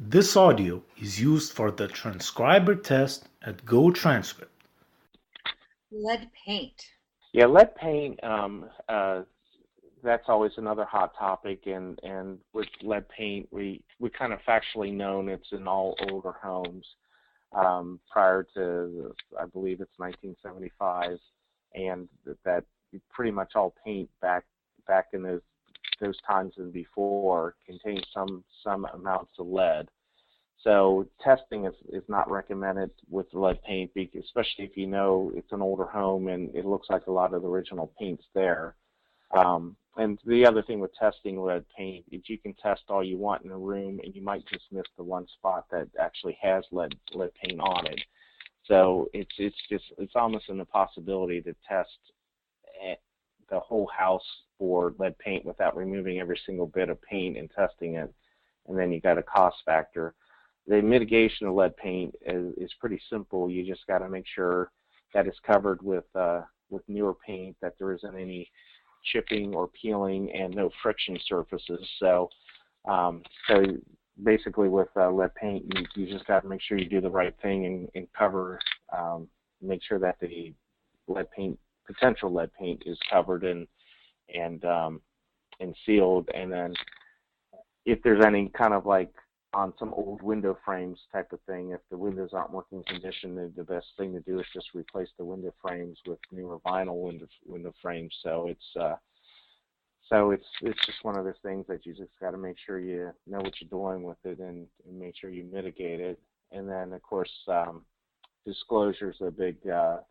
This audio is used for the transcriber test at GoTranscript. Lead paint. Yeah, lead paint, that's always another hot topic, and with lead paint, we kind of factually known it's in all older homes prior to, I believe it's 1975, and that pretty much all paint back in those times and before contained some amounts of lead. So testing is not recommended with lead paint, especially if you know it's an older home and it looks like a lot of the original paint's there. And the other thing with testing lead paint is you can test all you want in a room, and you might just miss the one spot that actually has lead paint on it. So it's almost an impossibility to test the whole house for lead paint without removing every single bit of paint and testing it, and then you got a cost factor. The mitigation of lead paint is pretty simple. You just got to make sure that it's covered with newer paint, that there isn't any chipping or peeling, and no friction surfaces. So basically with lead paint, you just got to make sure you do the right thing and cover, make sure that the potential lead paint is covered and sealed. And then if there's any kind of like on some old window frames type of thing, if the windows aren't working condition, the best thing to do is just replace the window frames with newer vinyl window frames. So it's just one of those things that you just got to make sure you know what you're doing with it and make sure you mitigate it. And then of course disclosure is a big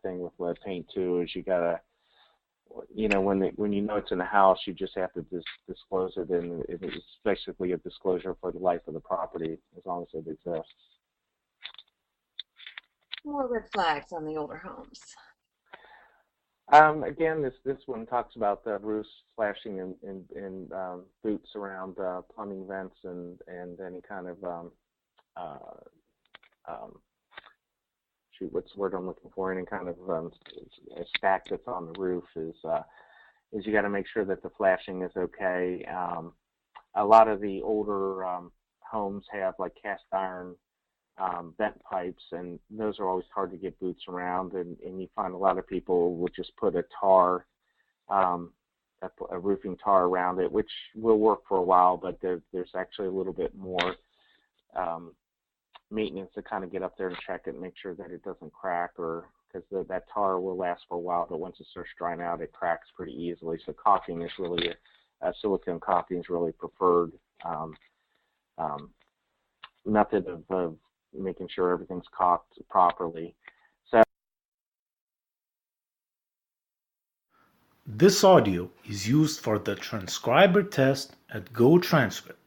thing with lead paint too. Is you gotta, when you know it's in the house, you just have to disclose it, and it's basically a disclosure for the life of the property as long as it exists. More red flags on the older homes. Again, this one talks about the roofs flashing and boots around plumbing vents and any kind of what's the word I'm looking for? Any kind of a stack that's on the roof is you got to make sure that the flashing is okay. A lot of the older homes have like cast iron vent pipes, and those are always hard to get boots around, and you find a lot of people will just put a tar, a roofing tar around it, which will work for a while, but there's actually a little bit more maintenance to kind of get up there and check it and make sure that it doesn't crack, or because that tar will last for a while, but once it starts drying out, it cracks pretty easily. So caulking is really silicone caulking is really preferred method of making sure everything's caulked properly. So This audio is used for the transcriber test at GoTranscript.